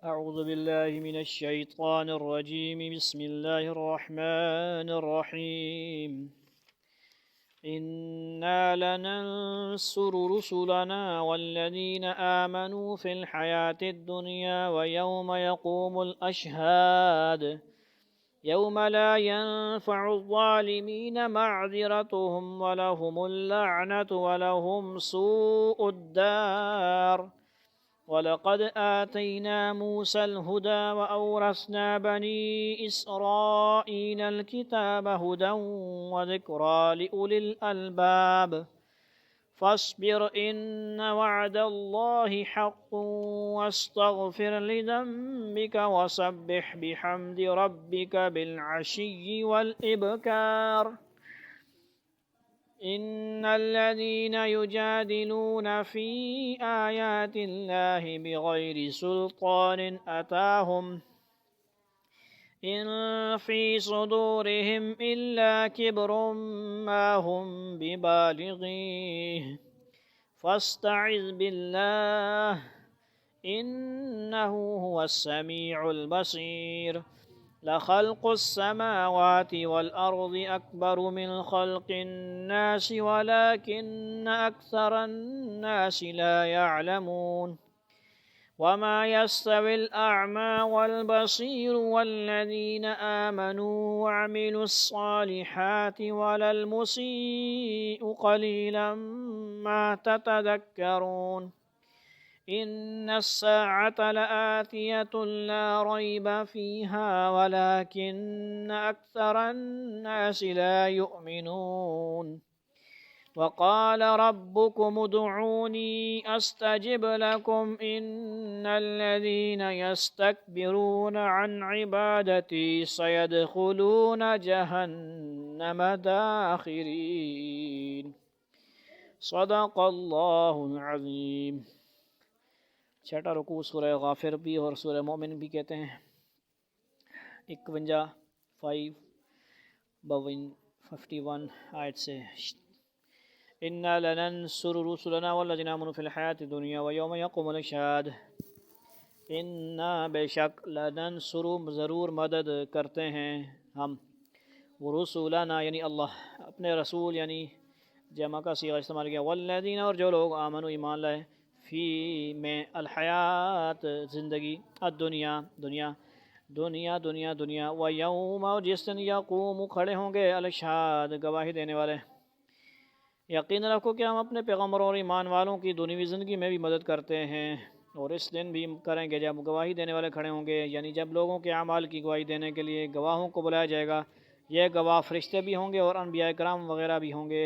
أعوذ بالله من الشيطان الرجيم بسم الله الرحمن الرحيم إنا لننصر رسلنا والذين آمنوا في الحياة الدنيا ويوم يقوم الأشهاد يوم لا ينفع الظالمين معذرتهم ولهم اللعنة ولهم سوء الدار ولقد آتينا موسى الهدى وأورثنا بني إسرائيل الكتاب هدى وذكرى لأولي الألباب فاصبر إن وعد الله حق واستغفر لذنبك وسبح بحمد ربك بالعشي والإبكار إن الذين يجادلون في آيات الله بغير سلطان أتاهم إن في صدورهم إلا كبر ما هم ببالغيه فاستعذ بالله إنه هو السميع البصير لخلق السماوات والأرض أكبر من خلق الناس ولكن أكثر الناس لا يعلمون وما يستوي الأعمى والبصير والذين آمنوا وعملوا الصالحات ولا المسيء قليلا ما تتذكرون إن الساعة لآتية لا ريب فيها ولكن أكثر الناس لا يؤمنون وقال ربكم ادعوني أستجب لكم إن الذين يستكبرون عن عبادتي سيدخلون جهنم داخرين صدق اللہ العظیم۔ چھٹا رکوع سورہ غافر بھی اور سورہ مومن بھی کہتے ہیں۔ 51 51 آیت سے اِنَّا لَنَنصُرُ رُسُلَنَا وَالَّذِينَ آمَنُوا فِي الْحَيَاةِ الدُّنْيَا وَيَوْمَ يَقُومُ الْأَشْهَادُ اِنَّا بے شک لَنَنصُرُ ضرور مدد کرتے ہیں ہم رسولنا یعنی اللہ اپنے رسول یعنی جمع کا صیغہ استعمال کیا والذین اور جو لوگ آمنوا ایمان لائے فی میں الحیات زندگی الدنیا دنیا دنیا دنیا دنیا ویوم اور جس دن یقوم کھڑے ہوں گے الاشہاد گواہی دینے والے۔ یقین رکھو کہ ہم اپنے پیغمبروں اور ایمان والوں کی دنیوی زندگی میں بھی مدد کرتے ہیں اور اس دن بھی کریں گے جب گواہی دینے والے کھڑے ہوں گے، یعنی جب لوگوں کے اعمال کی گواہی دینے کے لیے گواہوں کو بلایا جائے گا۔ یہ گواہ فرشتے بھی ہوں گے اور انبیاء کرام وغیرہ بھی ہوں گے۔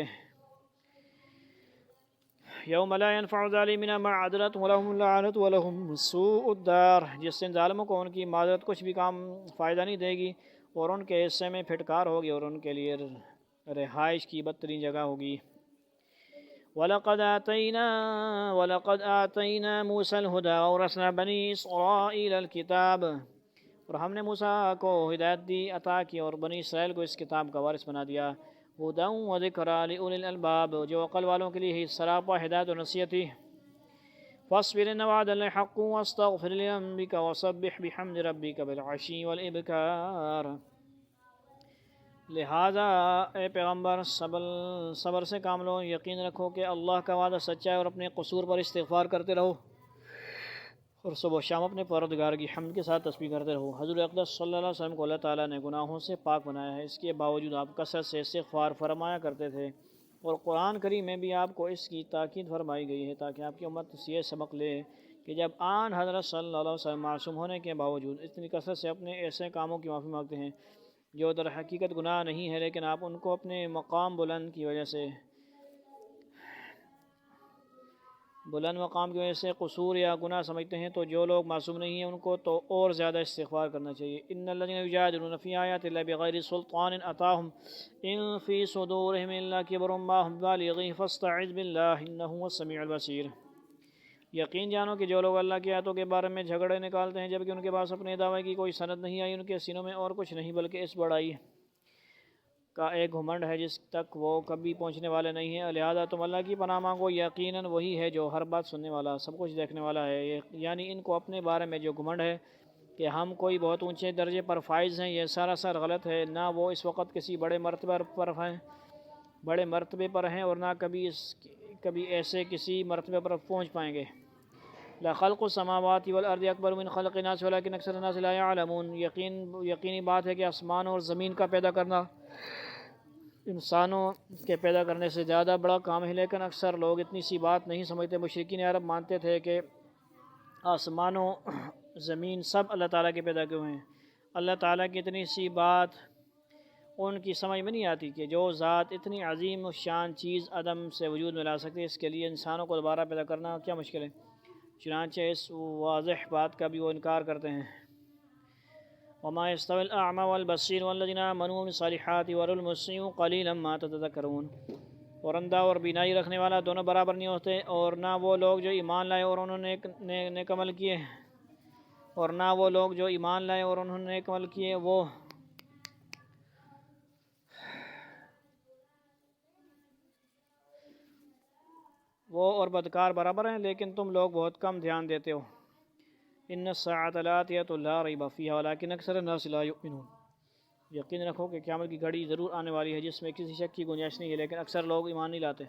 یوم لا ينفع الظالمین معذرتهم ولهم اللعنۃ ولهم سوء الدار جس دن ظالموں کو ان کی معذرت کچھ بھی کام فائدہ نہیں دے گی اور ان کے حصے میں پھٹکار ہوگی اور ان کے لیے رہائش کی بدترین جگہ ہوگی۔ وَلَقَدْ آتَيْنَا مُوسَى الْهُدَى وَأَوْرَثْنَا بَنِي إِسْرَائِيلَ الْكِتَابَ اور ہم نے موسیٰ کو ہدایت دی عطا کی اور بنی اسرائیل کو اس کتاب کا وارث بنا دیا۔ ہدی و ذکریٰ لأولی الالباب جو عقل والوں کے لیے ہی سراپا ہدایت و نصیحت تھی۔ فاصبر ان وعد اللہ حق واستغفر لذنبک وسبح بحمد ربک بالعشی والابکار لہذا اے پیغمبر صبر سے کام لو، یقین رکھو کہ اللہ کا وعدہ سچا ہے اور اپنے قصور پر استغفار کرتے رہو اور صبح و شام اپنے پروردگار کی حمد کے ساتھ تسبیح کرتے رہو۔ حضور اقدس صلی اللہ علیہ وسلم کو اللہ تعالیٰ نے گناہوں سے پاک بنایا ہے، اس کے باوجود آپ کثرت سے استغفار فرمایا کرتے تھے اور قرآن کریم میں بھی آپ کو اس کی تاکید فرمائی گئی ہے تاکہ آپ کی امت یہ سبق لے کہ جب آن حضرت صلی اللہ علیہ وسلم معصوم ہونے کے باوجود اتنی کثرت سے اپنے ایسے کاموں کی معافی مانگتے ہیں جو در حقیقت گناہ نہیں ہے، لیکن آپ ان کو اپنے مقام بلند مقام کی وجہ سے قصور یا گناہ سمجھتے ہیں، تو جو لوگ معصوم نہیں ہیں ان کو تو اور زیادہ استغفار کرنا چاہیے۔ ان الذين يجادلون في آيات الله بغير سلطان أتاهم إن في صدورهم إلا كبر ما هم بالغيه فاستعذ بالله إنه هو السميع البصير۔ یقین جانو کہ جو لوگ اللہ کی آیاتوں کے بارے میں جھگڑے نکالتے ہیں جبکہ ان کے پاس اپنے دعوے کی کوئی سند نہیں آئی، ان کے سینوں میں اور کچھ نہیں بلکہ اس بڑائی کا ایک گھمنڈ ہے جس تک وہ کبھی پہنچنے والے نہیں ہیں، لہذا تم اللہ کی پناہ مانگو، یقیناً وہی ہے جو ہر بات سننے والا، سب کچھ دیکھنے والا ہے۔ یعنی ان کو اپنے بارے میں جو گھمنڈ ہے کہ ہم کوئی بہت اونچے درجے پر فائز ہیں، یہ سراسر غلط ہے۔ نہ وہ اس وقت کسی بڑے مرتبے پر ہیں اور نہ کبھی ایسے کسی مرتبے پر پہنچ پائیں گے۔ لَخَلْقُ السَّمَاوَاتِ وَالْأَرْضِ أَكْبَرُ مِنْ خَلْقِ النَّاسِ وَلَٰكِنَّ أَكْثَرَ النَّاسِ لَا يَعْلَمُونَ۔ یقینی بات ہے کہ آسمانوں اور زمین کا پیدا کرنا انسانوں کے پیدا کرنے سے زیادہ بڑا کام ہے، لیکن اکثر لوگ اتنی سی بات نہیں سمجھتے۔ مشرکین عرب مانتے تھے کہ آسمانوں زمین سب اللہ تعالیٰ کے پیدا کیے ہوئے ہیں۔ اللہ تعالیٰ کی اتنی سی بات ان کی سمجھ میں نہیں آتی کہ جو ذات اتنی عظیم شان چیز عدم سے وجود میں لا سکتی ہے، اس کے لیے انسانوں کو دوبارہ پیدا کرنا کیا مشکل ہے؟ چنانچہ اس واضح بات کا بھی وہ انکار کرتے ہیں۔ وَمَا يَسْتَوِي الْأَعْمَى وَالْبَصِيرُ وَالَّذِينَ آمَنُوا وَبِالصَّالِحَاتِ وَالْمُسِيءُ قَلِيلًا مَا تَتَذَكَّرُونَ۔ اور اندھا اور بینائی رکھنے والا دونوں برابر نہیں ہوتے، اور نہ وہ لوگ جو ایمان لائے اور انہوں نے نیک عمل کیے وہ اور بدکار برابر ہیں، لیکن تم لوگ بہت کم دھیان دیتے ہو۔ ان الساعۃ لآتیۃ لا ریب فیہا ولکن اکثر الناس لا یؤمنون۔ یقین رکھو کہ قیامت کی گھڑی ضرور آنے والی ہے جس میں کسی شک کی گنجائش نہیں ہے، لیکن اکثر لوگ ایمان نہیں لاتے۔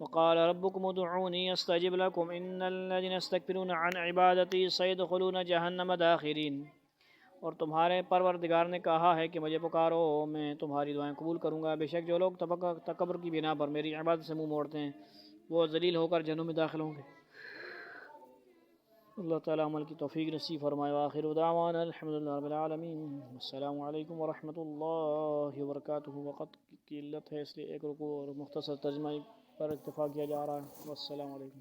وقال ربکم ادعونی استجب لکم ان الذین یستکبرون عن عبادتی سیدخلون جہنم داخرین۔ اور تمہارے پروردگار نے کہا ہے کہ مجھے پکارو، میں تمہاری دعائیں قبول کروں گا۔ بے شک جو لوگ تکبر کی بنا پر میری عبادت سے منہ موڑتے ہیں، وہ ذلیل ہو کر جہنم میں داخل ہوں گے۔ اللہ تعالیٰ عمل کی توفیق نصیب فرمائے۔ وآخر دعوانا الحمدللہ رب العالمین۔ السلام علیکم ورحمۃ اللہ وبرکاتہ۔ وقت کی قلت ہے اس لیے ایک رکوع اور مختصر ترجمہ پر اکتفا کیا جا رہا ہے۔ والسلام علیکم۔